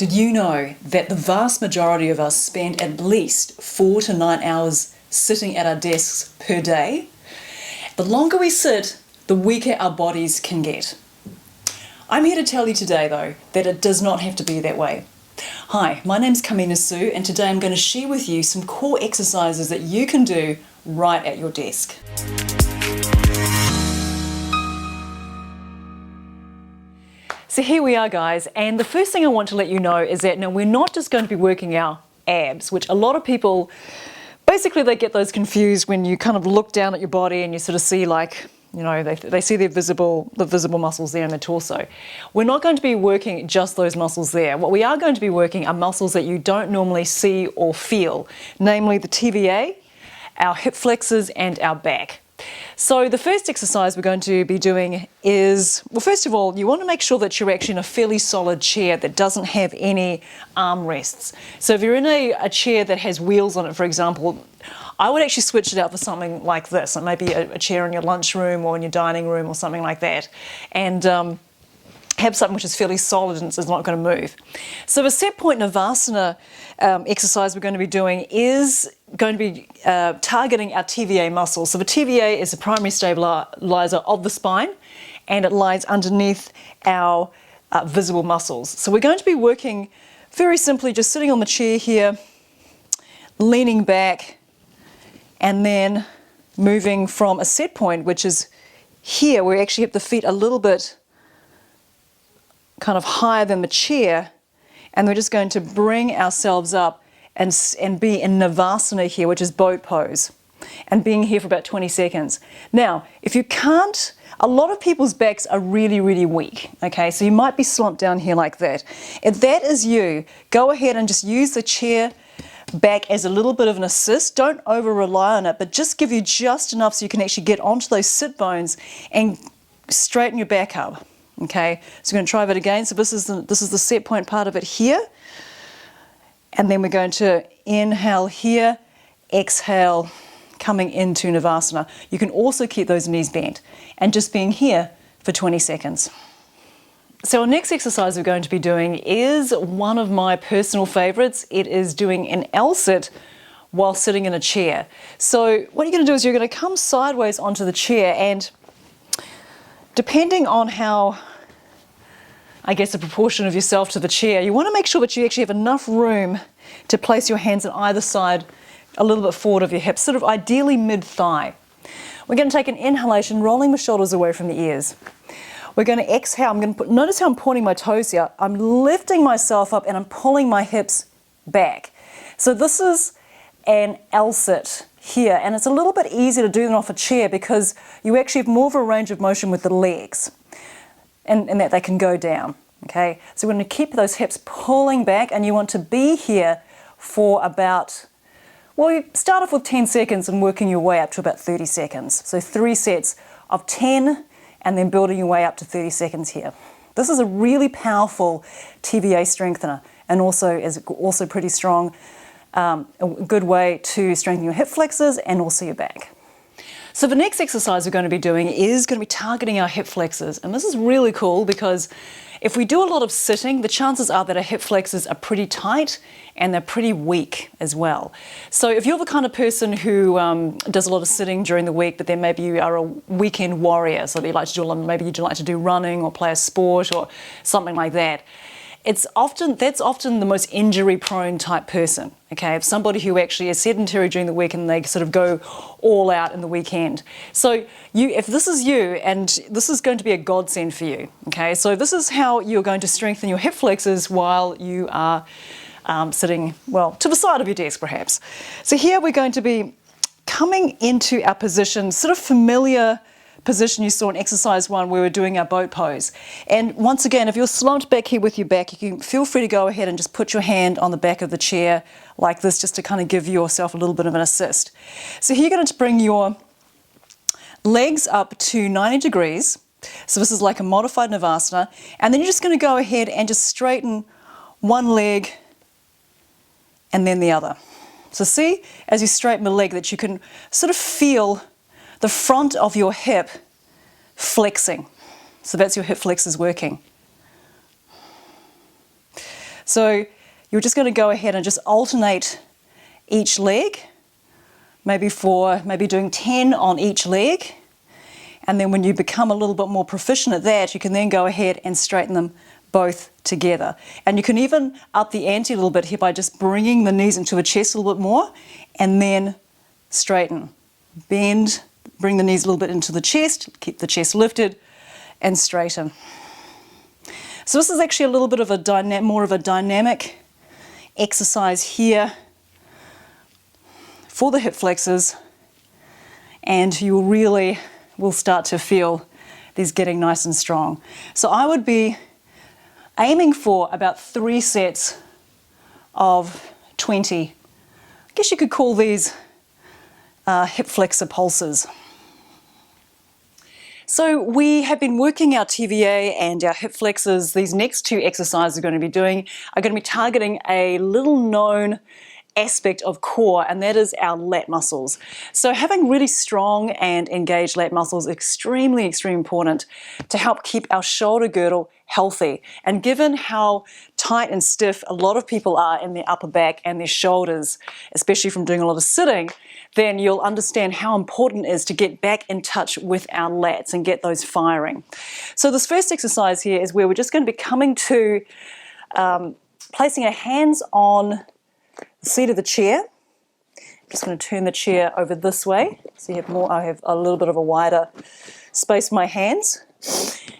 Did you know that the vast majority of us spend at least 4 to 9 hours sitting at our desks per day? The longer we sit, the weaker our bodies can get. I'm here to tell you today, though, that it does not have to be that way. Hi, my name's Kamina Sue, and today I'm going to share with you some core exercises that you can do right at your desk. So here we are, guys, and the first thing I want to let you know is that now we're not just going to be working our abs, which a lot of people, basically they get those confused when you kind of look down at your body and you sort of see they see the visible muscles there in the torso. We're not going to be working just those muscles there. What we are going to be working are muscles that you don't normally see or feel, namely the TVA, our hip flexors and our back. So the first exercise we're going to be doing is, well, first of all, you want to make sure that you're actually in a fairly solid chair that doesn't have any arm rests. So if you're in a chair that has wheels on it, for example, I would actually switch it out for something like this. It may be a chair in your lunchroom or in your dining room or something like that. And have something which is fairly solid and is not going to move. So the Setpoint Navasana exercise we're going to be doing is going to be targeting our TVA muscle. So the TVA is the primary stabilizer of the spine, and it lies underneath our visible muscles. So we're going to be working very simply just sitting on the chair here, leaning back, and then moving from a set point, which is here, where we actually have the feet a little bit kind of higher than the chair, and we're just going to bring ourselves up and be in Navasana here, which is boat pose, and being here for about 20 seconds. Now, if you can't, a lot of people's backs are really, really weak, okay? So you might be slumped down here like that. If that is you, go ahead and just use the chair back as a little bit of an assist. Don't over-rely on it, but just give you just enough so you can actually get onto those sit bones and straighten your back up. Okay, so we're going to try that again. So this is the set point part of it here. And then we're going to inhale here, exhale, coming into Navasana. You can also keep those knees bent and just being here for 20 seconds. So our next exercise we're going to be doing is one of my personal favorites. It is doing an LSIT while sitting in a chair. So what you're going to do is you're going to come sideways onto the chair, and depending on how, I guess, the proportion of yourself to the chair, you want to make sure that you actually have enough room to place your hands on either side a little bit forward of your hips, sort of ideally mid-thigh. We're going to take an inhalation, rolling the shoulders away from the ears. We're going to exhale. Notice how I'm pointing my toes here. I'm lifting myself up and I'm pulling my hips back. So this is an LSIT here, and it's a little bit easier to do than off a chair because you actually have more of a range of motion with the legs, and that they can go down, okay? So we're going to keep those hips pulling back, and you want to be here for about, well, you start off with 10 seconds and working your way up to about 30 seconds. So 3 sets of 10 and then building your way up to 30 seconds here. This is a really powerful TVA strengthener, and is also pretty strong. A good way to strengthen your hip flexors and also your back. So the next exercise we're going to be doing is going to be targeting our hip flexors. And this is really cool because if we do a lot of sitting, the chances are that our hip flexors are pretty tight and they're pretty weak as well. So if you're the kind of person who does a lot of sitting during the week, but then maybe you are a weekend warrior, so that you like to do, maybe you like to do running or play a sport or something like that, that's often the most injury-prone type person, okay? If somebody who actually is sedentary during the week and they sort of go all out in the weekend. So if this is you, and this is going to be a godsend for you, okay? So this is how you're going to strengthen your hip flexors while you are sitting, well, to the side of your desk perhaps. So here we're going to be coming into our position, sort of familiar position you saw in exercise 1 where we're doing our boat pose. And once again, if you're slumped back here with your back, you can feel free to go ahead and just put your hand on the back of the chair like this, just to kind of give yourself a little bit of an assist. So here you're going to bring your legs up to 90 degrees. So this is like a modified Navasana. And then you're just going to go ahead and just straighten one leg and then the other. So see, as you straighten the leg, that you can sort of feel the front of your hip flexing. So that's your hip flexors working. So you're just going to go ahead and just alternate each leg, maybe doing 10 on each leg. And then when you become a little bit more proficient at that, you can then go ahead and straighten them both together. And you can even up the ante a little bit here by just bringing the knees into the chest a little bit more and then straighten. Bend, bring the knees a little bit into the chest, keep the chest lifted and straighten. So this is actually a little bit of a more of a dynamic exercise here for the hip flexors, and you really will start to feel these getting nice and strong. So I would be aiming for about 3 sets of 20. I guess you could call these hip flexor pulses. So we have been working our TVA and our hip flexors. These next 2 exercises we're going to be doing are going to be targeting a little known aspect of core, and that is our lat muscles. So having really strong and engaged lat muscles is extremely important to help keep our shoulder girdle healthy. And given how tight and stiff a lot of people are in their upper back and their shoulders, especially from doing a lot of sitting, then you'll understand how important it is to get back in touch with our lats and get those firing. So this first exercise here is where we're just going to be coming to placing our hands on the seat of the chair. I'm just going to turn the chair over this way so I have a little bit of a wider space for my hands.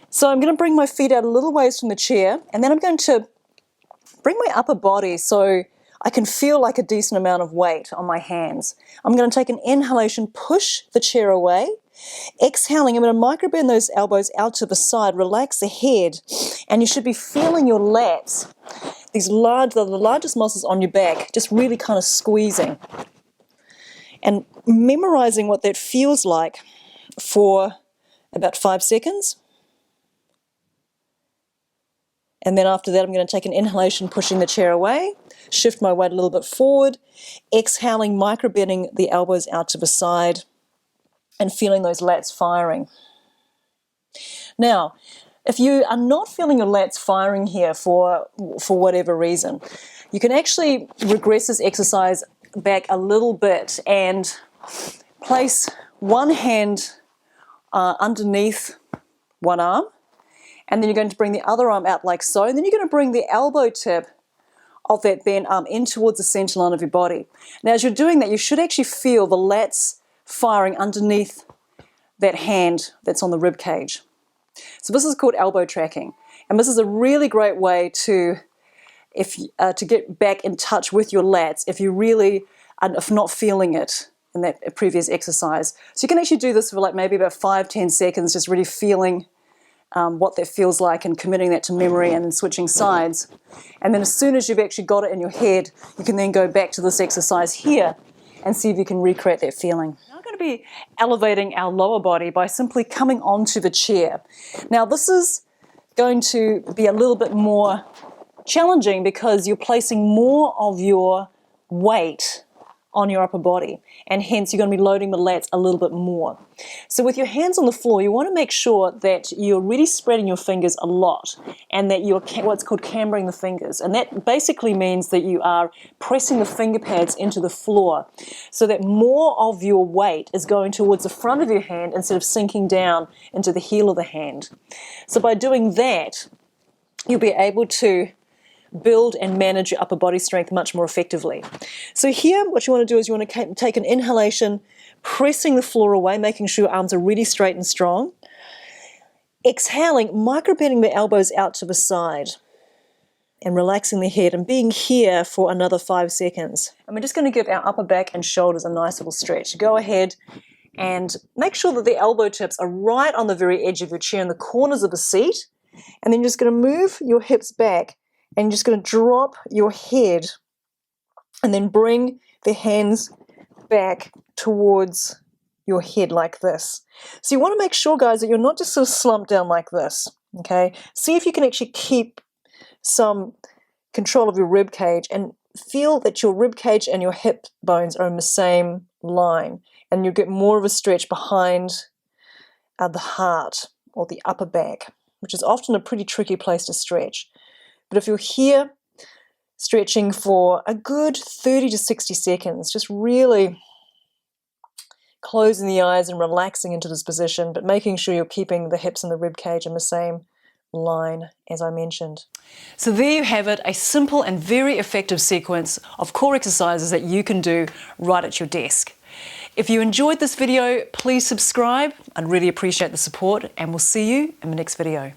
So I'm going to bring my feet out a little ways from the chair, and then I'm going to bring my upper body so I can feel like a decent amount of weight on my hands. I'm going to take an inhalation, push the chair away. Exhaling, I'm going to microbend those elbows out to the side, relax the head, and you should be feeling your lats, the largest muscles on your back, just really kind of squeezing. And memorizing what that feels like for about 5 seconds. And then after that, I'm going to take an inhalation, pushing the chair away, shift my weight a little bit forward, exhaling, microbending the elbows out to the side, and feeling those lats firing. Now, if you are not feeling your lats firing here for whatever reason, you can actually regress this exercise back a little bit and place one hand underneath one arm, and then you're going to bring the other arm out like so, and then you're going to bring the elbow tip of that bent arm in towards the center line of your body. Now, as you're doing that, you should actually feel the lats firing underneath that hand that's on the rib cage. So this is called elbow tracking, and this is a really great way to get back in touch with your lats if you really are not feeling it in that previous exercise. So you can actually do this for like maybe about 5-10 seconds, just really feeling what that feels like and committing that to memory and then switching sides. And then as soon as you've actually got it in your head, you can then go back to this exercise here and see if you can recreate that feeling. Now I'm going to be elevating our lower body by simply coming onto the chair. Now this is going to be a little bit more challenging because you're placing more of your weight on your upper body, and hence you're going to be loading the lats a little bit more. So with your hands on the floor, you want to make sure that you're really spreading your fingers a lot and that you're what's called cambering the fingers. And that basically means that you are pressing the finger pads into the floor so that more of your weight is going towards the front of your hand instead of sinking down into the heel of the hand. So by doing that, you'll be able to build and manage your upper body strength much more effectively. So here, what you want to do is you want to take an inhalation, pressing the floor away, making sure your arms are really straight and strong. Exhaling, microbending the elbows out to the side and relaxing the head and being here for another 5 seconds. And we're just going to give our upper back and shoulders a nice little stretch. Go ahead and make sure that the elbow tips are right on the very edge of your chair in the corners of the seat. And then you're just going to move your hips back and you're just going to drop your head and then bring the hands back towards your head like this. So you want to make sure, guys, that you're not just sort of slumped down like this, okay? See if you can actually keep some control of your rib cage and feel that your rib cage and your hip bones are in the same line, and you get more of a stretch behind the heart or the upper back, which is often a pretty tricky place to stretch. But if you're here stretching for a good 30 to 60 seconds, just really closing the eyes and relaxing into this position, but making sure you're keeping the hips and the rib cage in the same line as I mentioned. So there you have it, a simple and very effective sequence of core exercises that you can do right at your desk. If you enjoyed this video, please subscribe. I'd really appreciate the support, and we'll see you in the next video.